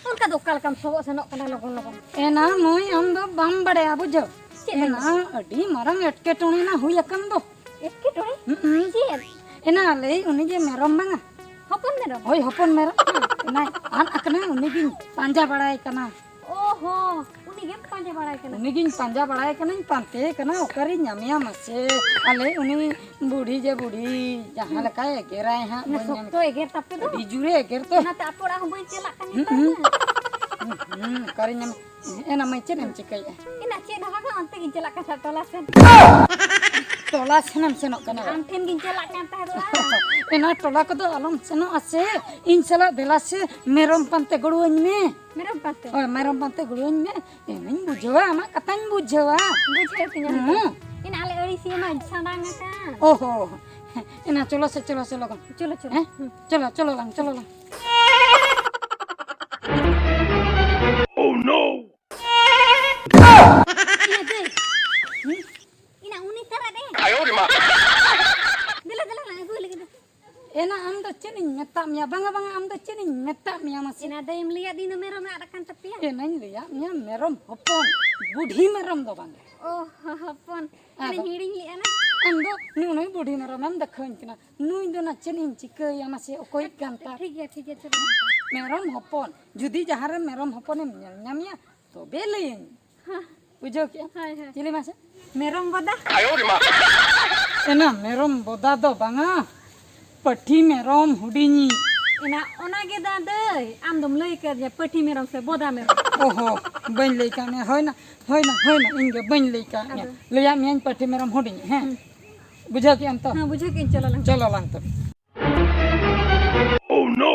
उनका दो कल कम सो सनोक कना लोगन एना मोय हम दो बम बड़े बुझो एना अडी मारंग एटकेटोणी ना हुई अकन दो एटकेटोणी चेद एना ले उनी जे मेरम बांगा हपन मेरम होय हपन मेरम एना आन अकना उनी गिन पांजा बड़ाय कना ओहो उनी गेम पांजा बड़ाय कना उनी गिन पांजा बड़ाय कना पांते कना ओकरी न्यामिया मसे आले उनी बूढ़ी जे बूढ़ी जहां लका एगेराय हा तो एगेर तपे दो जुरे एगेर तो ना तापोड़ा हम चला कनी करी न्याम एना मै chain चिकay ina cek dah kan ante gin celak kan tolasen tola senam senok kana anten gin celak kan tah do एना टोला को तो अलम सेनो आसे इन सला बेला से मेरम पंते गड़ुवኝ में मेरम पाते ओय मेरम पंते गड़ुवኝ में एनኝ बुझवा आमा कताñ बुझवा बुझे तिnya ina ale ori si ma sadang ka ओहो एना चलो से चलो चलो चलो चलो चलो चलो lang चलो lang Oh no! ina uni tara de 哎呦我的妈！ dela dela lang aku lagi dah Anna am do cening meta mia banga banga am do cening meta mia mas ina ada yang melihat di merom nak akan tepi ya एनኝ लिया mia मेरम हपन बुढ़ी मेरम दो bang oh hapon ini hiring li ana am do नुई बुढ़ी मेरम am देखन कना नुई दो ना cening चिकय आमासे ओकोय Kanta ठीक है चलो मेरम हपन जुदी जहां रे मेरम हपन एम ᱧᱟᱢᱤया तबे लयिन बुझो के हाय हाय चिली मासे merom boda 哎呦我的妈！ एना मेरम बोदा दो बांगा पठी मेरम Houdini ina ona ge da dei am dom lei ke je peti merom se boda merom ओहो बन लइका ने होय ना इनगे बन लइका ने लया मियान पठी मेरम हुडिनी हैं बुझो के अंत हां बुझे के चलो lang चलो लांग तो Oh no!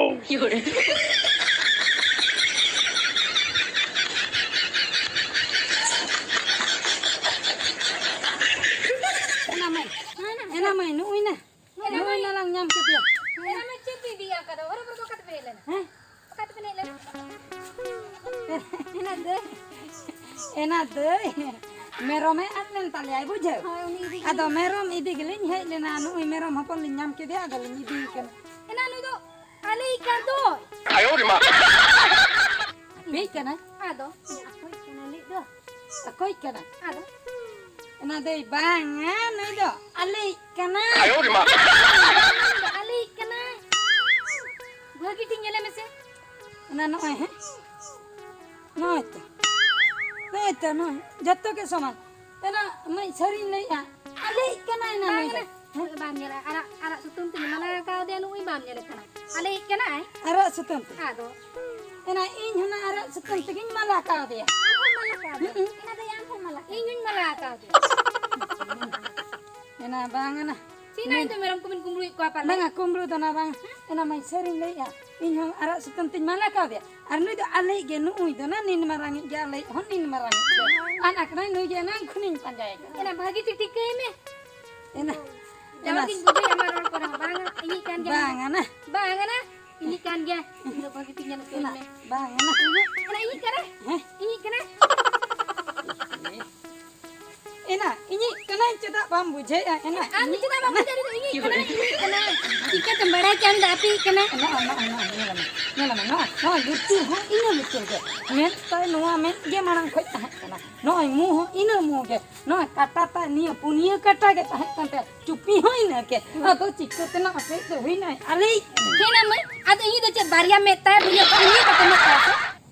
एना मैं नुई ना lang nyam ke dia ina me chepi dia ka do ora berko kat belen हैं kat belen ina de एना दे मेरम अतन तले आई बुझो हाय uni di अदो मेरम इदी गलिन हे लेना नुई मेरम हपन लिन nyam के dia अदो लिन इदी के ina lu do ale ikan do 哎呦我的妈！ बे केना ado aku ikan ale do तकोय केना ado एना दे बांगा नई दो अले केना 哎呦我的妈！ ale ikan bagi tinggal mese ना नय है नय तो नय जत्तो के समान एना मैं सरी नहीं आ अले केना ना नय bam nyala ara sutum tin mana ka de lu i bam nyala kana ale ikan ai अरे सुतन ado एना इन हना अरे सुतन तगिन मला का दे ina de yang malah ingin malah ka de एना बांगा ना sina itu merom kumin kumbui ko apa बांगा कुमरू तो ना बांग एना मैं सरी नहीं आ इन हम अरे सुतन तिन मला का दे अरे नुई तो अले के नुई तो ना निन मरांगी जा ले हन निन मरांगी अन अकना नुई के ना खुनिन पंजाएगा ina bagi titik ke me एना jangan tinggi sama orang orang bang ini kan dia बांगा ना bang na ini kan dia ini bagi tinggal ke me बांगा ना ina ini kan ini kan एना इनी कना चदा बाम बुझे एना ani kita bang jadi ini kan ikan tembara kan tapi kena नेला ना ना लुतु हो इनो लुतु के मेन ताय नोआ मेन गे मारंग खय ता कना नोय मु हो इनो मु के नोय काटा ता निया पुनिया काटा के ता कंते चुपी होय न के तो चिक्को तना असे तो होई ना अले kena me ada ini tuh baria meta punya punya kata meta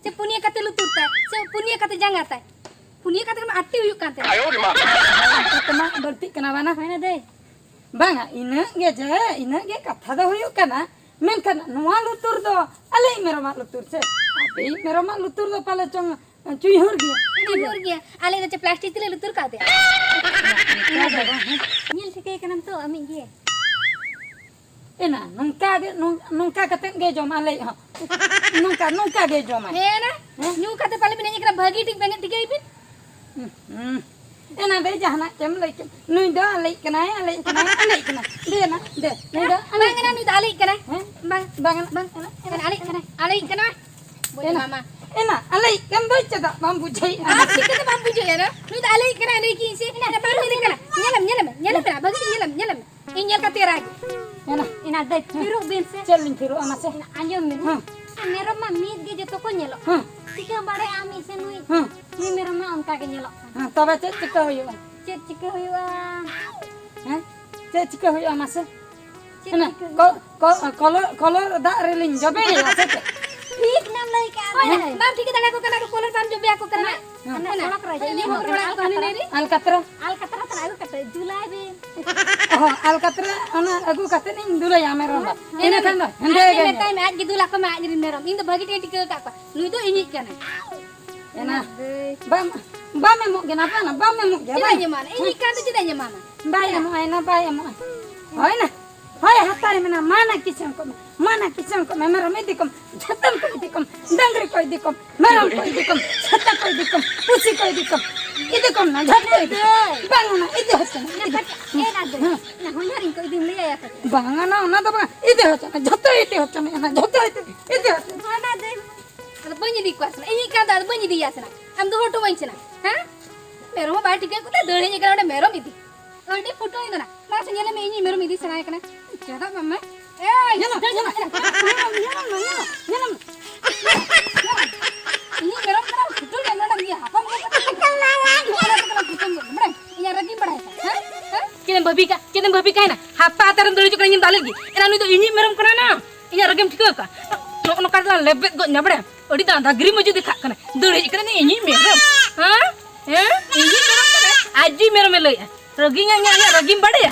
se punya kata luturta se punya kata jangata punya kata kan ati uyuk kan 哎呦我的妈！ तमा बलती कना बाना mana deh बांगा इना गे कथा दो हुयु कना मेन कना नोआ लुतुर दो अले मेरो मा लुतुर से अबे मेरो मा लुतुर दो पाले चंग चुई हर गया ini bor gya ale tuh plastik tile lutur kate nyil se kayak kanam tuh amin gya एना नंका कते गे जम आले ह नंका गे जम Hena, nyu kata paling binanya kena bagi tik banget tiga ipin. एना दे जहाना चम लेके नुई दो आले कना दे ना दे नुई दो bang kana nu dalik kana हैं bang bang kana alik kana boy mama एना आले कम दो चदा बम बुझाई ah sikit bang pujo ya na nu dalik kana lagi si na baru ni kana nyelam kana bagi nyelam inyal ka tira एना ina dai tiru bense चलिन फिरो आमा से anjom min हां mero ma mit ge joto ko nyelo हां tika bare ami se nui हां ni mero ma onka ge nyelo हां तबे चिका होयो cek cika huyua हैं चिका होयो आमा से एना कलर दा रेलिन जबे या से ठीक nam lai ka bang ठीक dana ko kana ko kolor pam jobe aku kana ana solak raja ini mo rona ko ni ni अलकतरा alcatraz tan ayu kata julai be oh अलकतरा ana agu kate ning dula ya mero एना kan हंदे ane ge metai me aj gitu lah ko ma jadi merom indo bagi dia tika ka pa nu itu ini kana एना bam me mo gena pa na bam me mo ge tidak nyamana ini kan tu tidak nyamana बाय mo एना बाय mo होय ना होय हतारे में ना माना किचन को मेरा में दिकम छतम को दिकम डंगरी को दिकम मेरा को दिकम छत्ता को दिकम पुसी को दिकम इदे कम ना झट को बांगना इदे होचन eh na de na honyarin ko idim liya ya ka बांगना ना तो इदे होचन झट इदे होचन ना झट इदे होचन mana de ada banyak di kuas ini kan ada banyak di yasna am do hoto wancina ha merom ba tika ko dole ni kana merom idi odi photo ini na mas nyala me ini merom idi sana kana jada mama eh nyala ini merom kana photo yana na dia apa mo kana photo mana ini ragi badai ha kita babi ka na hapa taram dole kana nyim dalagi ena nu itu ini merom kana na ini ragam tika ka no kala lebet go nyabra odi da dagri maju dikha kana dole kana ni ini merom ha ini merom kana aji merom le ragi nya ragi bade